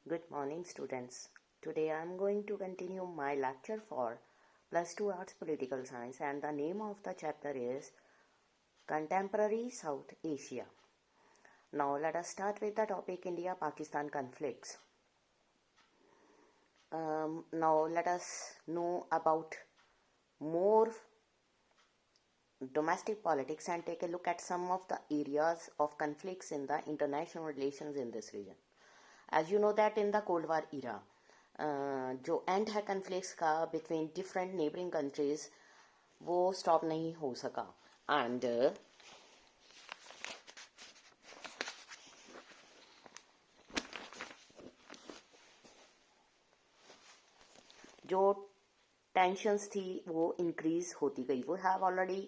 Good morning, students. Today I am going to continue my lecture for Plus 2 Arts Political Science, and the name of the chapter is Contemporary South Asia. Now let us start with the topic India-Pakistan conflicts. Now let us know about more domestic politics and take a look at some of the areas of conflicts in the international relations in this region. As you know that in the Cold War era, जो and है conflicts का between different neighbouring countries वो stop नहीं हो सका and जो tensions थी वो इंक्रीज होती गई. वो have already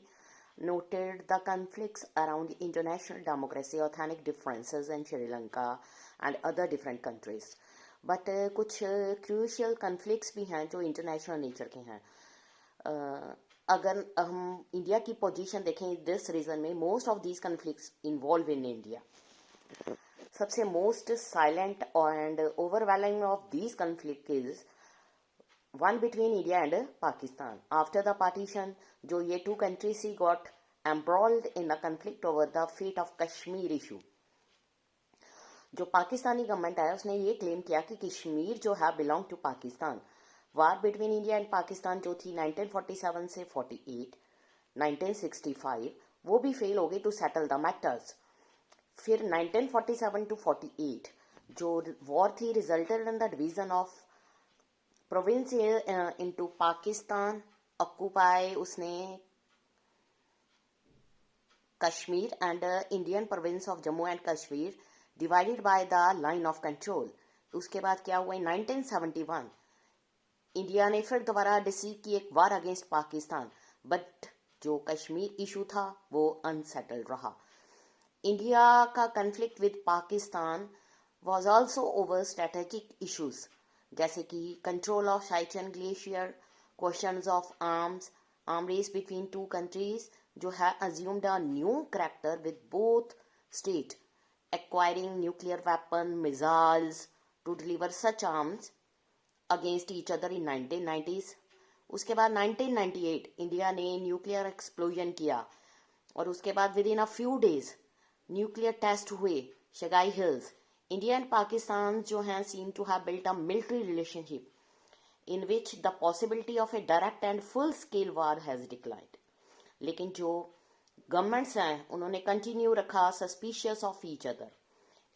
noted the conflicts around international democracy, authentic differences in Sri Lanka and other different countries. But कुछ क्रूशियल कन्फ्लिक्ट्स भी हैं जो इंटरनेशनल नेचर के हैं. अगर हम इंडिया की पोजीशन देखें दिस रीजन में, most of these conflicts involve in India. सबसे most silent and overwhelming of these conflict is one between India and Pakistan. After the partition, जो ये two countries he got embroiled in a conflict over the fate of Kashmir issue. जो Pakistani government है उसने ये claim किया कि कश्मीर जो है belong to Pakistan. War between India and Pakistan जो थी 1947 से 48, 1965 वो भी फेल हो गई टू सेटल द मैटर्स. फिर 1947 टू 48 जो वॉर थी resulted in the division of province into Pakistan. Occupy उसने Kashmir and Indian province of Jammu and Kashmir divided by the line of control. उसके बाद क्या हुआ, 1971 इंडिया ने फिर दोबारा डिसीव की एक वार अगेंस्ट पाकिस्तान, बट जो कश्मीर इशू था वो अनसेटल्ड रहा. इंडिया का conflict with Pakistan was also over strategic issues जैसे कि control of Siachen glacier, questions of arm race between two countries जो है assumed a new character with both state acquiring nuclear weapon missiles to deliver such arms against each other in 1990s. उसके बाद 1998 India ने nuclear explosion किया और उसके बाद within a few days nuclear test हुए Chagai hills. India and Pakistan जो हैं seem to have built a military relationship in which the possibility of a direct and full scale war has declined. लेकिन जो governments हैं उन्होंने continue रखा suspicious of each other.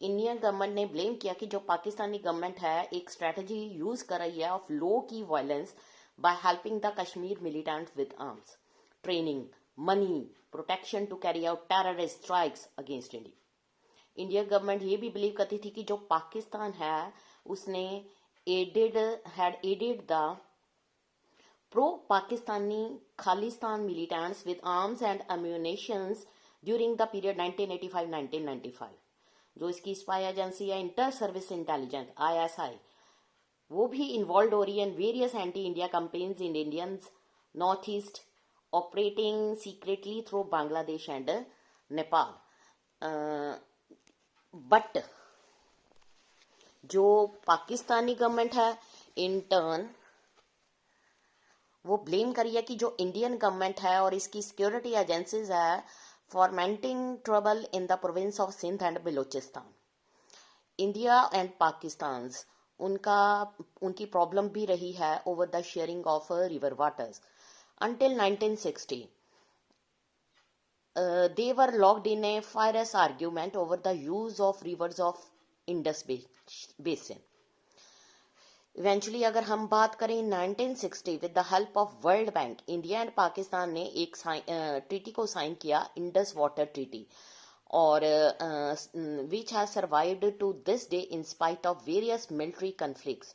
Indian government ने blame किया कि जो पाकिस्तानी गवर्नमेंट है एक स्ट्रेटजी यूज कर रही है of low key violence by helping the Kashmir militants with arms, training, money, protection to carry out terrorist strikes against India. Indian government ये भी बिलीव करती थी कि जो पाकिस्तान है उसने had aided the pro Pakistani Khalistan militants with arms and ammunitions during the period 1985-1995. जो इसकी स्पाई एजेंसी है इंटर सर्विस इंटेलिजेंस ISI वो भी इन्वॉल्व हो रही है in various anti India campaigns in Indians north east operating secretly through Bangladesh and Nepal. But जो Pakistani government है इन टर्न वो ब्लेम करी है कि जो इंडियन गवर्नमेंट है और इसकी सिक्योरिटी एजेंसीज है fomenting trouble in the province of Sindh and Balochistan. India and Pakistan उनकी प्रॉब्लम भी रही है over the sharing of river waters. Until 1960 they were locked in a fierce argument over the use of rivers of Indus Basin. Eventually अगर हम बात करें 1960 with the help of World Bank, India and Pakistan ने एक treaty को sign किया, Indus water treaty, और which has survived to this day in spite of various military conflicts,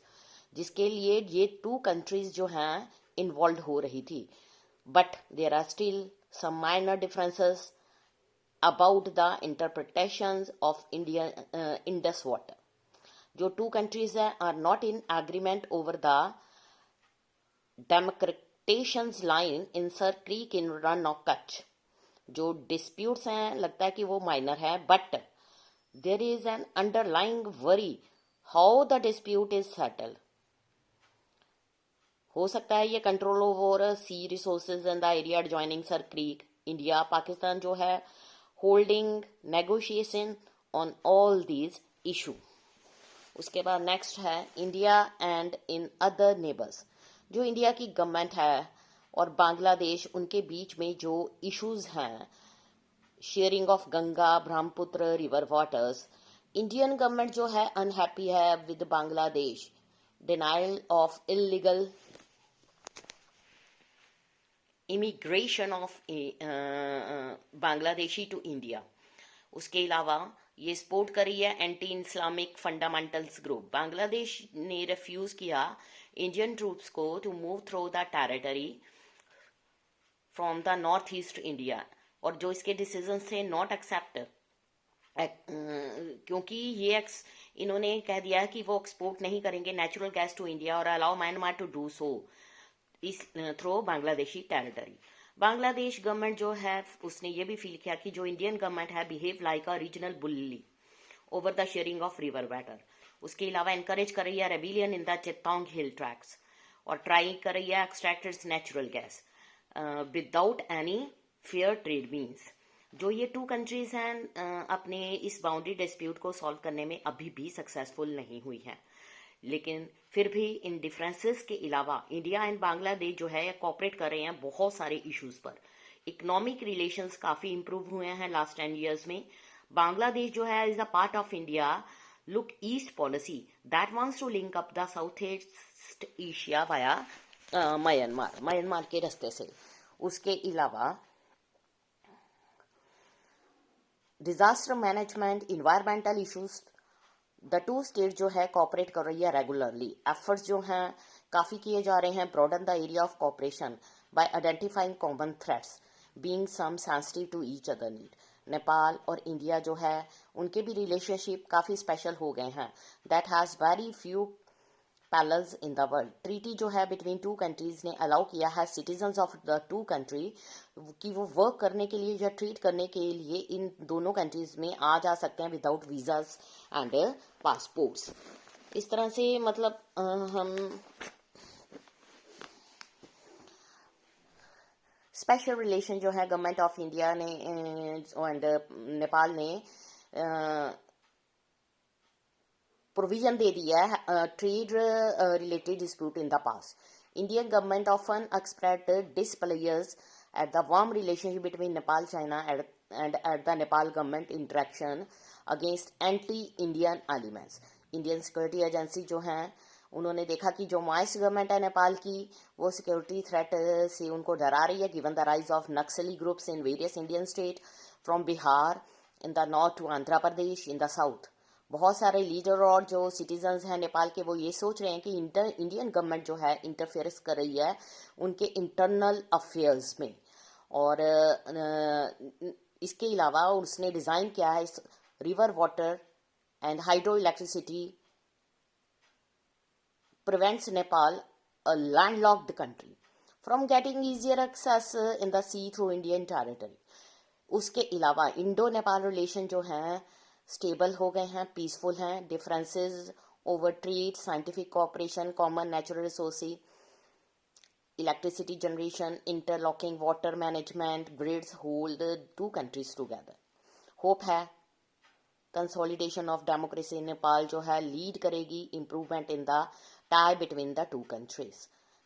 जिसके लिए ये टू कंट्रीज जो हैं इन्वॉल्व हो रही थी. But there are still some minor differences about the interpretations of Indus water. जो two countries are not in agreement over the demarcations line in Sir Creek in Run of Kutch. जो disputes हैं लगता है कि वो minor है, but there is an underlying worry how the dispute is settle, हो सकता है ये control over sea resources in the area adjoining Sir Creek, India Pakistan जो है holding negotiation on all these issue. उसके बाद नेक्स्ट है India and in other neighbours, जो इंडिया की गवर्नमेंट है और बांग्लादेश उनके बीच में जो इश्यूज हैं, sharing of Ganga Brahmaputra river waters, Indian government जो है अनहैप्पी है with Bangladesh, denial of illegal immigration of Bangladeshi to India. उसके अलावा ये सपोर्ट कर रही है anti Islamic fundamentals group. Bangladesh ने रिफ्यूज किया इंडियन ट्रूप्स को to move through the territory from the north east India, और जो इसके डिसीजन थे नॉट एक्सेप्ट, क्योंकि ये इन्होंने कह दिया कि वो एक्सपोर्ट नहीं करेंगे नेचुरल गैस टू इंडिया और allow Myanmar to do so is through Bangladeshi territory. Bangladesh government जो है उसने ये भी फील किया कि जो इंडियन गवर्नमेंट है behave like a regional bully over the sharing of river water. उसके अलावा एनकरेज कर रही है rebellion in the Chittagong hill tracts और ट्राई कर रही है extract its natural gas without any fair trade means. जो ये टू कंट्रीज हैं अपने इस बाउंड्री डिस्प्यूट को सॉल्व करने में अभी भी सक्सेसफुल नहीं हुई है, लेकिन फिर भी इन डिफरेंसेस के अलावा इंडिया एंड बांग्लादेश जो है कोऑपरेट कर रहे हैं बहुत सारे इश्यूज पर। इकोनॉमिक रिलेशंस काफी इंप्रूव हुए हैं लास्ट 10 years में। बांग्लादेश जो है is the part of India look east policy that wants to link up the south east Asia via Myanmar के रास्ते से। उसके अलावा disaster management, environmental issues, the two state जो है कॉपरेट कर रही है रेगुलरली। एफर्ट्स जो हैं काफ़ी किए जा रहे हैं broaden the area of cooperation by identifying common threats being some sensitive to each other need. Nepal और इंडिया जो है उनके भी रिलेशनशिप काफ़ी स्पेशल हो गए हैं, that has very few parallels in the world. Treaty जो है बिटवीन टू कंट्रीज ने अलाउ किया है citizens of the two country कि वो वर्क करने के लिए या ट्रीट करने के लिए इन दोनों कंट्रीज में आ जा सकते हैं विदाउट वीजास एंड पासपोर्ट्स। इस तरह से मतलब हम स्पेशल रिलेशन जो है गवर्नमेंट ऑफ इंडिया ने एंड नेपाल ने प्रोविजन दे दिया है trade related dispute in the past. Indian government often expressed displeasures at the warm relationship between Nepal, China and at the Nepal government interaction against anti-Indian elements. Indian security agency जो हैं उन्होंने देखा कि जो माइस government है नेपाल की वो security threat से उनको डरा रही है given the rise of Naxali groups in various Indian state from Bihar in the north to Andhra Pradesh in the south. बहुत सारे लीडर और जो सिटीजन्स हैं नेपाल के वो ये सोच रहे हैं कि इंडियन गवर्नमेंट जो है इंटरफेयरेंस कर रही है उनके इंटरनल अफेयर्स में। और इसके अलावा उसने डिज़ाइन किया है river water and hydro electricity prevents Nepal a landlocked country from getting easier access in the sea through Indian territory. उसके अलावा इंडो नेपाल रिलेशन जो हैं स्टेबल हो गए हैं, पीसफुल हैं। Differences over trade, scientific cooperation, common natural resources, electricity generation, interlocking water management, grids hold the two countries together. Hope है consolidation of democracy in Nepal जो है lead करेगी improvement in the tie between the two countries.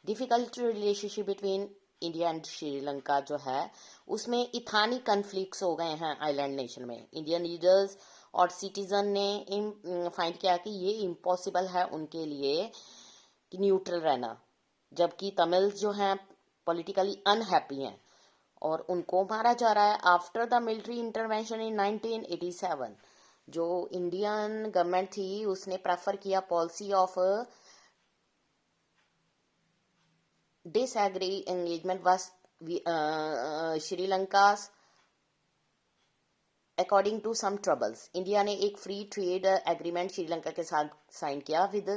Difficult relationship between India and Sri Lanka जो है उसमें इथानी conflicts हो गए हैं आइलैंड नेशन में। इंडियन लीडर्स और सिटीजन ने फाइंड किया कि ये इम्पॉसिबल है उनके लिए कि न्यूट्रल रहना, जबकि तमिल जो हैं पॉलिटिकली अनहैप्पी हैं और उनको मारा जा रहा है after the military intervention in 1987। जो इंडियन गवर्नमेंट थी उसने प्रेफर किया policy of disagree engagement was Sri Lanka according to some troubles. India ने एक फ्री ट्रेड एग्रीमेंट श्रीलंका के साथ साइन किया with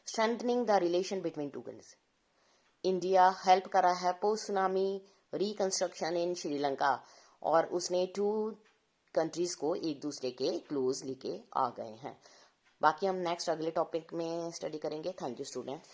strengthening the relation between two countries. India help कर रहा है पोस्ट सुनामी रिकंस्ट्रक्शन इन श्रीलंका और उसने टू कंट्रीज को एक दूसरे के क्लोज लेके आ गए हैं। बाकी हम नेक्स्ट अगले टॉपिक में स्टडी करेंगे। Thank you students.